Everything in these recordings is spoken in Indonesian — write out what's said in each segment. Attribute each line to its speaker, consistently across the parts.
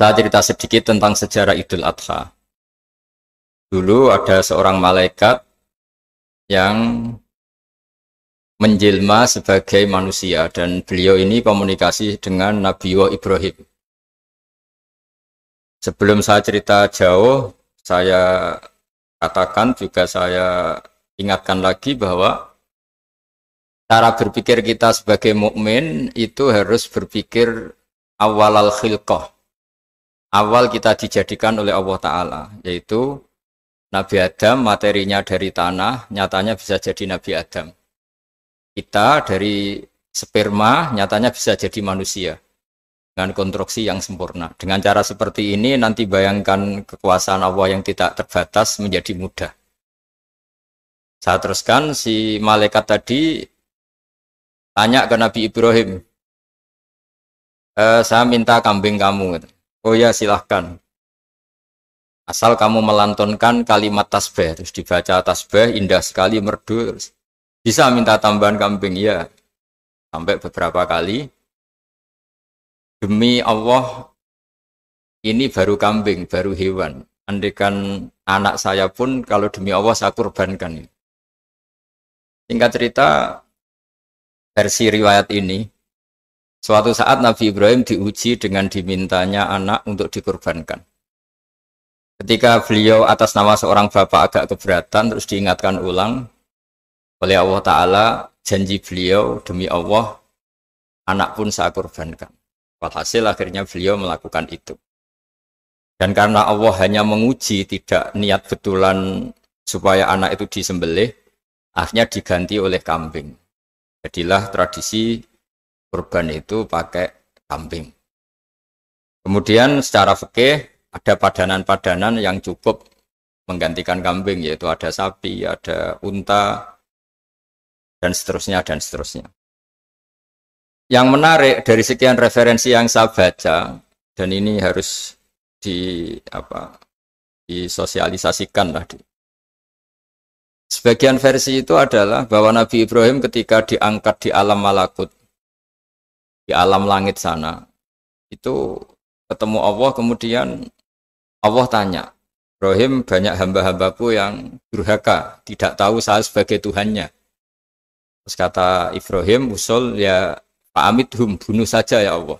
Speaker 1: Saya cerita sedikit tentang sejarah Idul Adha. Dulu ada seorang malaikat yang menjelma sebagai manusia dan beliau ini komunikasi dengan Nabi Ibrahim. Sebelum saya cerita jauh, saya katakan juga saya ingatkan lagi bahwa cara berpikir kita sebagai mukmin itu harus berpikir awal al-khilqah. Awal kita dijadikan oleh Allah Ta'ala, yaitu Nabi Adam materinya dari tanah, nyatanya bisa jadi Nabi Adam. Kita dari sperma, nyatanya bisa jadi manusia. Dengan konstruksi yang sempurna. Dengan cara seperti ini, nanti bayangkan kekuasaan Allah yang tidak terbatas menjadi mudah. Saya teruskan, si malaikat tadi tanya ke Nabi Ibrahim, saya minta kambing kamu. Oh ya, silahkan. Asal kamu melantunkan kalimat tasbih, terus dibaca tasbih, indah sekali, merdu, terus bisa minta tambahan kambing, ya. Sampai beberapa kali. Demi Allah, ini baru kambing, baru hewan. Andaikan anak saya pun, kalau demi Allah saya kurbankan. Singkat cerita, versi riwayat ini, suatu saat Nabi Ibrahim diuji dengan dimintanya anak untuk dikurbankan. Ketika beliau atas nama seorang bapak agak keberatan, terus diingatkan ulang oleh Allah Ta'ala, janji beliau, demi Allah, anak pun saya kurbankan. Walhasil akhirnya beliau melakukan itu. Dan karena Allah hanya menguji, tidak niat betulan supaya anak itu disembelih, akhirnya diganti oleh kambing. Jadilah tradisi kurban itu pakai kambing. Kemudian secara fikih ada padanan-padanan yang cukup menggantikan kambing, yaitu ada sapi, ada unta, dan seterusnya, dan seterusnya. Yang menarik dari sekian referensi yang saya baca, dan ini harus disosialisasikan lah. Sebagian versi itu adalah bahwa Nabi Ibrahim ketika diangkat di alam malakut, di alam langit sana, itu ketemu Allah, kemudian Allah tanya, Ibrahim, banyak hamba-hambaku yang durhaka, tidak tahu saya sebagai Tuhannya. Terus kata Ibrahim, usul ya Fa'amidhum, bunuh saja ya Allah.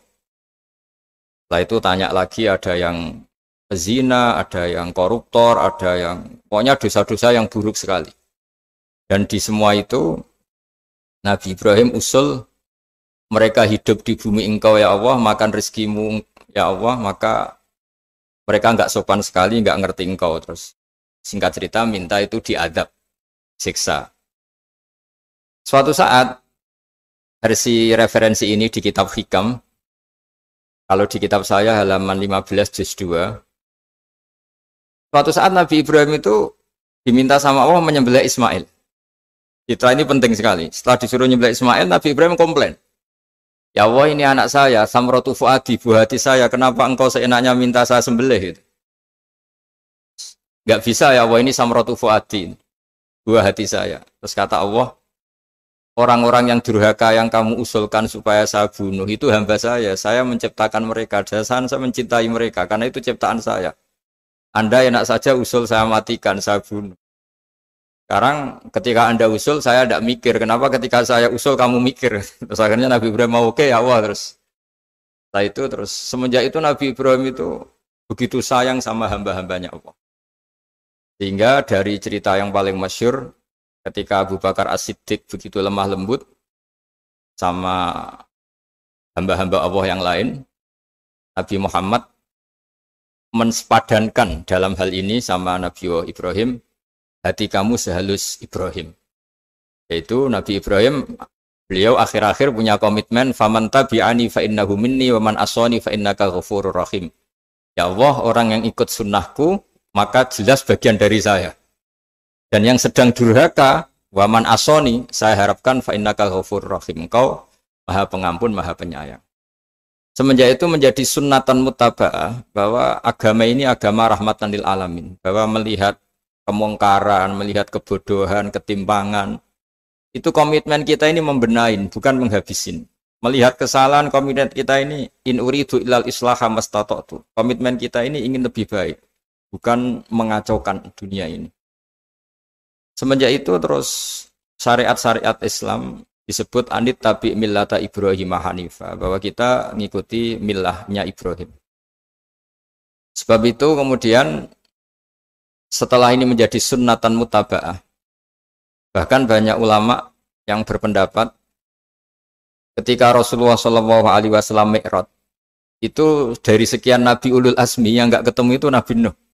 Speaker 1: Setelah itu tanya lagi, ada yang pezina, ada yang koruptor, ada yang pokoknya dosa-dosa yang buruk sekali. Dan di semua itu Nabi Ibrahim usul, mereka hidup di bumi engkau ya Allah, makan rezekimu ya Allah, maka mereka enggak sopan sekali, enggak ngerti engkau. Terus singkat cerita minta itu diadab, siksa. Suatu saat versi referensi ini di kitab Hikam, kalau di kitab saya halaman 15 juz 2, suatu saat Nabi Ibrahim itu diminta sama Allah menyembelih Ismail. Citra ini penting sekali. Setelah disuruh menyembelih Ismail, Nabi Ibrahim komplain. Ya Allah, ini anak saya, samratu fuadi, buah hati saya, kenapa engkau seenaknya minta saya sembelih? Gitu. Gak bisa ya Allah, ini samratu fuadi, buah hati saya. Terus kata Allah, orang-orang yang durhaka yang kamu usulkan supaya saya bunuh itu hamba saya menciptakan mereka, dasar saya mencintai mereka, karena itu ciptaan saya. Anda enak saja usul saya matikan, saya bunuh. Sekarang ketika Anda usul, saya tidak mikir. Kenapa ketika saya usul kamu mikir? Terus akhirnya Nabi Ibrahim mau oke ya Allah terus. Setelah itu terus semenjak itu Nabi Ibrahim itu begitu sayang sama hamba-hambanya Allah. Sehingga dari cerita yang paling masyhur, ketika Abu Bakar As-Siddiq begitu lemah lembut sama hamba-hamba Allah yang lain, Nabi Muhammad mensepadankan dalam hal ini sama Nabi Ibrahim, hati kamu sehalus Ibrahim. Yaitu Nabi Ibrahim, beliau akhir-akhir punya komitmen, faman tabi'ani fa innahu minni wa man aswani fa innaka ghafurur rahim. Ya Allah, orang yang ikut sunnahku maka jelas bagian dari saya. Dan yang sedang durhaka, waman asoni, saya harapkan fa innaka ghafurur rahim. Engkau Maha Pengampun, Maha Penyayang. Semenjak itu menjadi sunnatan muttaba'ah bahwa agama ini agama rahmatan lil alamin, bahwa melihat kemungkaran, melihat kebodohan, ketimpangan, itu komitmen kita ini membenahin, bukan menghabisin. Melihat kesalahan komitmen kita ini, in uridu ilal islaha mastata'tu. Komitmen kita ini ingin lebih baik, bukan mengacaukan dunia ini. Semenjak itu terus syariat-syariat Islam disebut anit tabi millata Ibrahim Hanifa, bahwa kita mengikuti millahnya Ibrahim. Sebab itu kemudian setelah ini menjadi sunnatan mutaba'ah, bahkan banyak ulama yang berpendapat ketika Rasulullah SAW Mi'raj, itu dari sekian Nabi Ulul Azmi yang nggak ketemu itu Nabi Nuh.